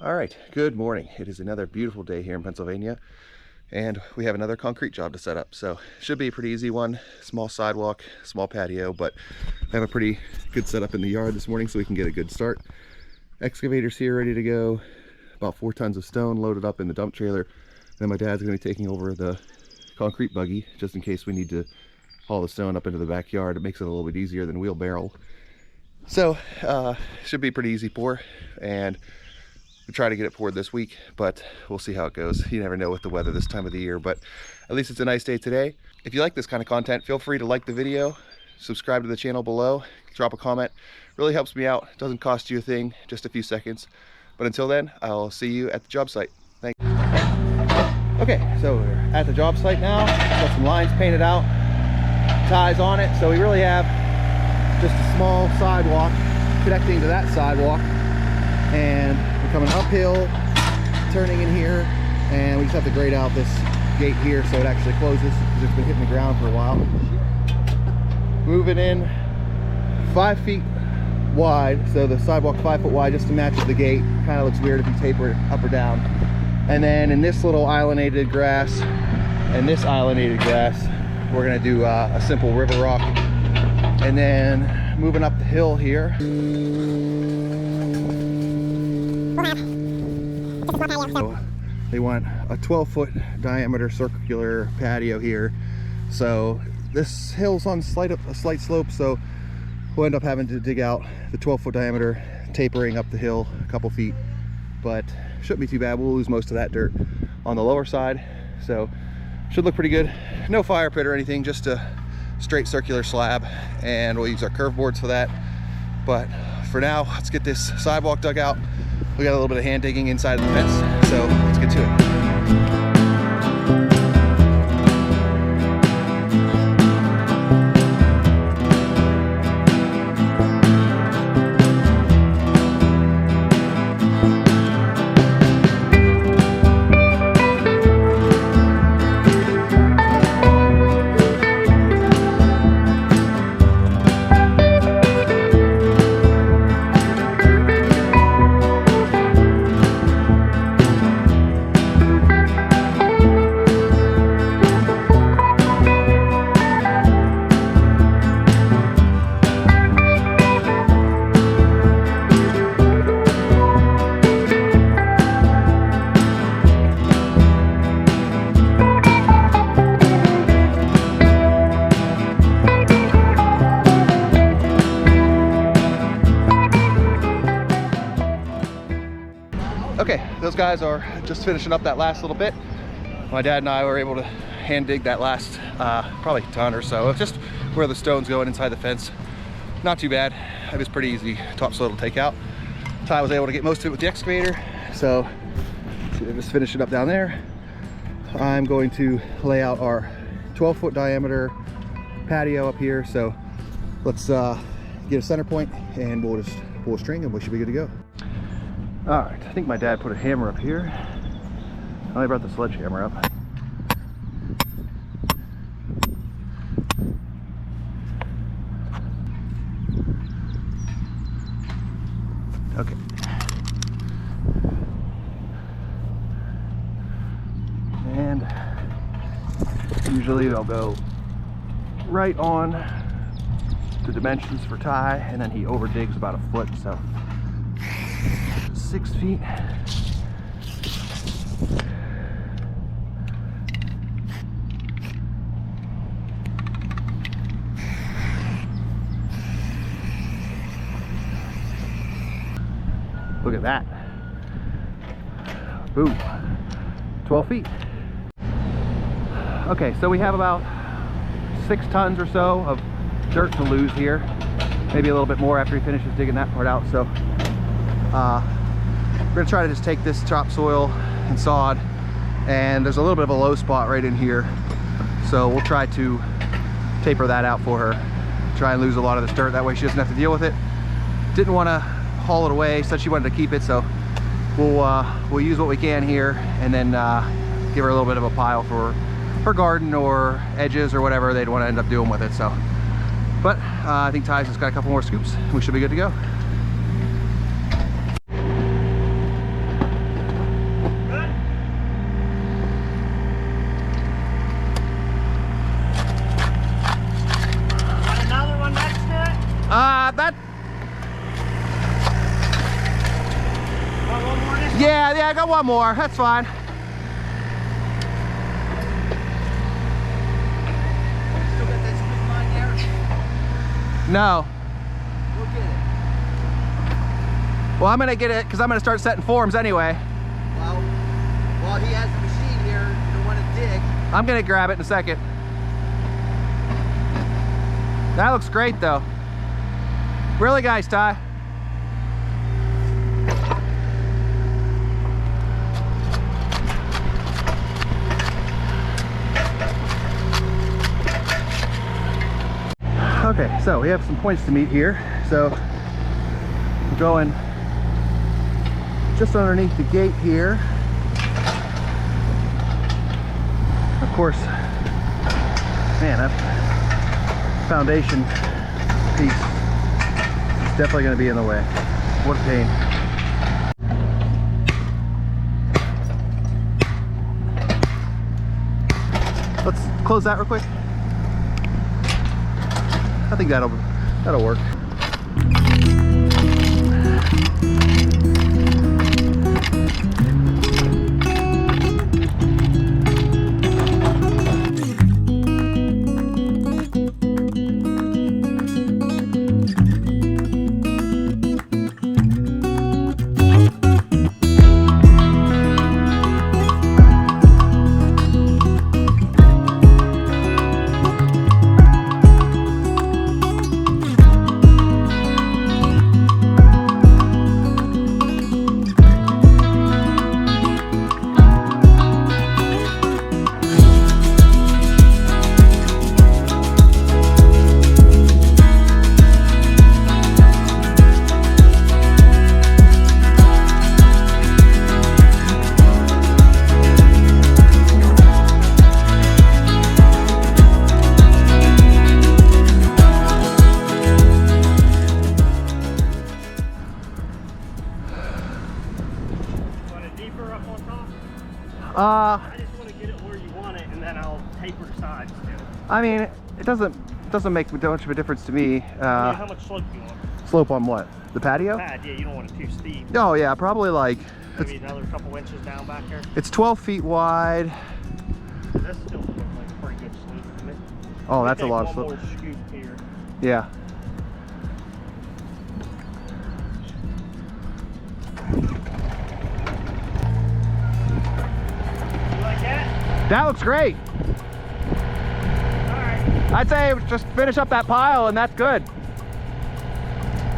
All right, good morning. It is another beautiful day here in Pennsylvania, and we have another concrete job to set up. So should be a pretty easy one. Small sidewalk, small patio, but I have a pretty good setup in the yard this morning so we can get a good start. Excavator's here ready to go. About 4 tons of stone loaded up in the dump trailer. And then my dad's gonna be taking over the concrete buggy just in case we need to haul the stone up into the backyard. It makes it a little bit easier than wheelbarrow. So should be pretty easy pour, and we try to get it poured this week, but we'll see how it goes. You never know with the weather this time of the year, but at least it's a nice day today. If you like this kind of content, feel free to like the video, subscribe to the channel below, drop a comment. Really helps me out. Doesn't cost you a thing, just a few seconds. But until then, I'll see you at the job site. Thanks. Okay, so we're at the job site now. Got some lines painted out, ties on it. So we really have just a small sidewalk connecting to that sidewalk. And we're coming uphill, turning in here, and we just have to grade out this gate here so it actually closes because it's been hitting the ground for a while. Moving in 5 feet wide, so the sidewalk 5 foot wide just to match the gate. Kind of looks weird if you taper it up or down. And then in this little islanded grass and this islanded grass, we're gonna do a simple river rock. And then moving up the hill here. So they want a 12-foot diameter circular patio here. So this hill's on a slight slope, so we'll end up having to dig out the 12-foot diameter, tapering up the hill a couple feet, but shouldn't be too bad. We'll lose most of that dirt on the lower side, so should look pretty good. No fire pit or anything, just a straight circular slab, and we'll use our curve boards for that. But for now, let's get this sidewalk dug out. We got a little bit of hand digging inside of the fence, so let's get to it. Okay, those guys are just finishing up that last little bit. My dad and I were able to hand dig that last probably ton or so, just where the stone's going inside the fence. Not too bad. It was pretty easy topsoil to take out. Ty was able to get most of it with the excavator, so just finishing up down there. I'm going to lay out our 12-foot diameter patio up here, so let's get a center point and we'll just pull a string and we should be good to go. All right, I think my dad put a hammer up here. I only brought the sledgehammer up. Okay. And usually they'll go right on the dimensions for Ty, and then he over digs about a foot, so 6 feet. Look at that. Boom. 12 feet. Okay, so we have about 6 tons or so of dirt to lose here. Maybe a little bit more after he finishes digging that part out. So we're gonna try to just take this topsoil and sod, and there's a little bit of a low spot right in here, so we'll try to taper that out for her, try and lose a lot of this dirt, that way she doesn't have to deal with it. Didn't want to haul it away, said she wanted to keep it, so we'll use what we can here, and then give her a little bit of a pile for her garden or edges or whatever they'd want to end up doing with it. So but I think Ty's just got a couple more scoops, we should be good to go. Yeah, I got one more. That's fine. Still got that squeeze line there? No. Go get it. Well, I'm gonna get it because I'm gonna start setting forms anyway. Well, while he has the machine here, you don't want to dig. I'm gonna grab it in a second. That looks great though. Really, guys, Ty? Okay, so we have some points to meet here. So we're going just underneath the gate here. Of course, man, that foundation piece is definitely going to be in the way. What a pain. Let's close that real quick. I think that'll work. I just want to get it where you want it, and then I'll taper the sides too. I mean, it doesn't make much of a difference to me. How much slope do you want? Slope on what? The patio? Pad, yeah, you don't want it too steep. Oh yeah, probably like Maybe another couple inches down back here. it's 12 feet wide. This still looks like a pretty good slope to me. Oh, that's a lot of One slope. more scoop here. Yeah. You like that? That looks great. Alright. I'd say just finish up that pile and that's good.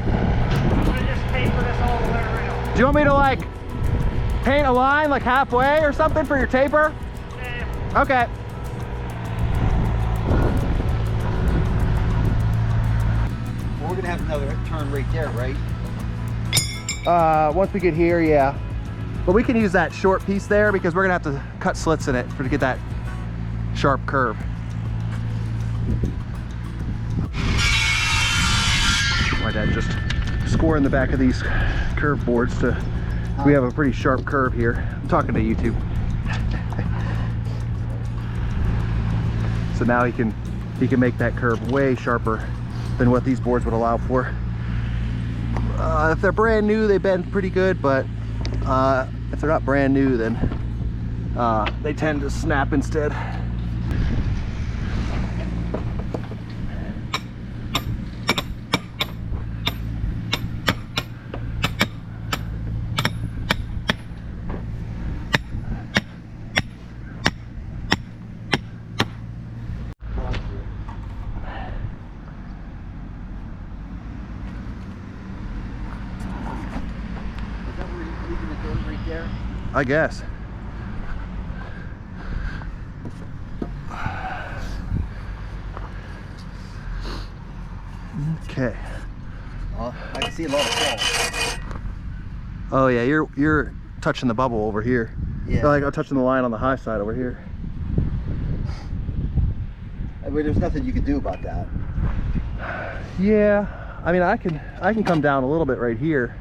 I'm gonna just taper this all the way around. Do you want me to like paint a line like halfway or something for your taper? Yeah. Okay. Well, we're gonna have another turn right there, right? Once we get here, yeah. But we can use that short piece there because we're gonna have to cut slits in it to get that sharp curve. My dad just scoring the back of these curve boards to, we have a pretty sharp curve here. I'm talking to YouTube. So now he can make that curve way sharper than what these boards would allow for. If they're brand new, they bend pretty good, but if they're not brand new, then they tend to snap instead. I guess. Okay. I can see a lot of fall. Oh yeah, you're touching the bubble over here. Yeah. Like I'm touching the line on the high side over here. I mean, there's nothing you can do about that. Yeah, I mean I can come down a little bit right here.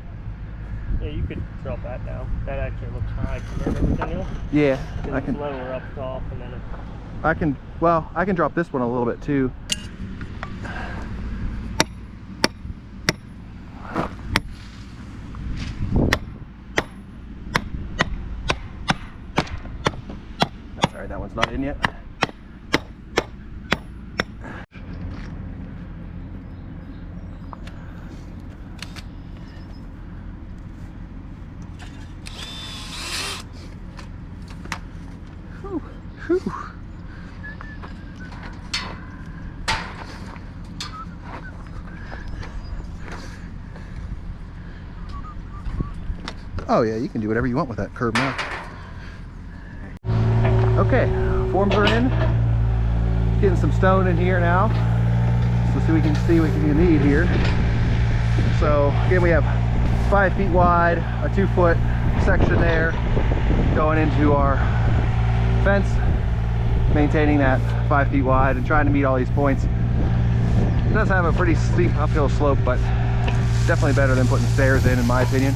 Yeah, you could drop that down. That actually looks high compared to everything else. Yeah, It's I can. lower up top, and then I can drop this one a little bit too. one's not in yet. Whew. Whew. Oh yeah, you can do whatever you want with that curb now. Okay, forms are in. Getting some stone in here now. So we can see what we need here. So again, we have 5 feet wide, a 2-foot section there going into our fence, maintaining that 5 feet wide and trying to meet all these points. It does have a pretty steep uphill slope, but definitely better than putting stairs in my opinion.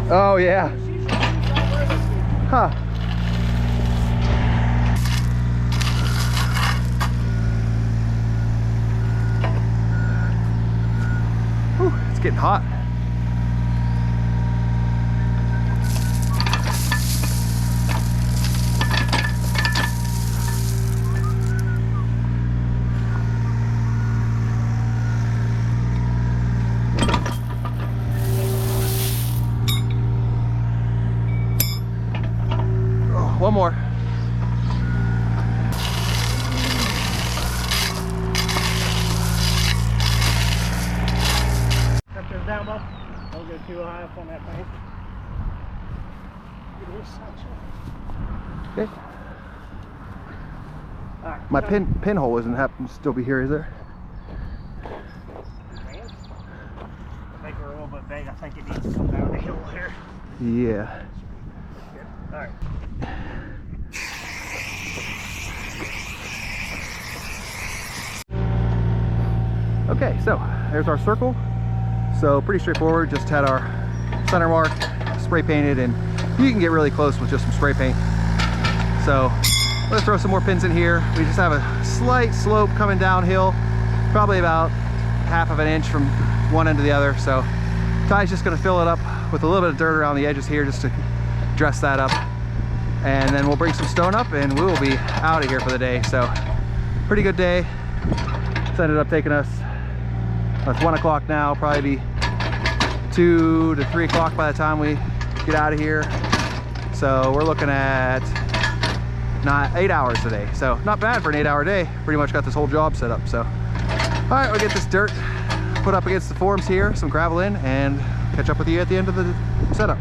Oh yeah. Huh. Whew, it's getting hot. One more. Temperature's down, bud. Don't go too high up on that thing. Okay. All right, My pinhole isn't happen to still be here, is there? I think we're a little bit big. I think it needs to come down the hill here. Yeah. All right. Okay, so there's our circle. So pretty straightforward, just had our center mark spray painted, and you can get really close with just some spray paint. So let's throw some more pins in here. We just have a slight slope coming downhill, probably about 1/2 inch from one end to the other. So Ty's just gonna fill it up with a little bit of dirt around the edges here just to dress that up. And then we'll bring some stone up and we will be out of here for the day. So pretty good day. It's ended up taking us, it's 1 o'clock now, probably be 2 to 3 o'clock by the time we get out of here. So we're looking at 8 hours today. So not bad for an 8-hour day. Pretty much got this whole job set up. So, all right, we'll get this dirt put up against the forms here, some gravel in, and catch up with you at the end of the setup.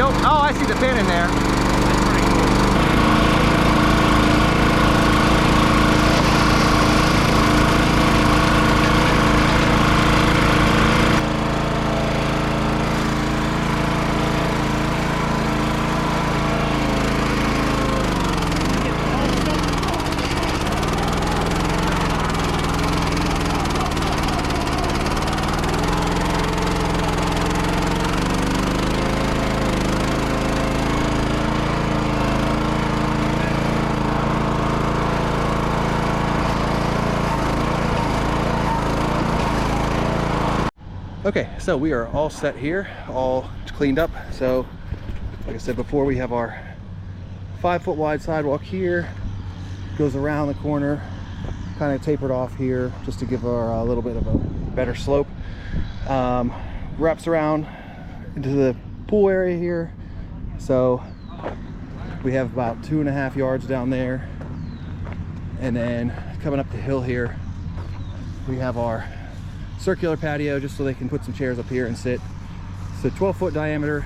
Oh, I see the pin in there. Okay, so we are all set here, all cleaned up. So like I said before, we have our 5-foot wide sidewalk here, goes around the corner, kind of tapered off here just to give our a little bit of a better slope. Wraps around into the pool area here. So we have about 2.5 yards down there. And then coming up the hill here, we have our circular patio just so they can put some chairs up here and sit. So 12-foot diameter,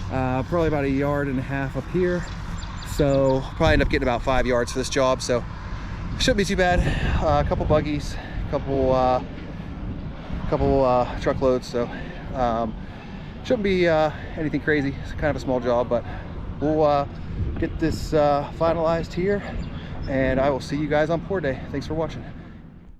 probably about 1.5 yards up here. So probably end up getting about 5 yards for this job. So shouldn't be too bad. A couple buggies, couple truckloads. So shouldn't be anything crazy. It's kind of a small job, but we'll get this finalized here, and I will see you guys on pour day. Thanks for watching.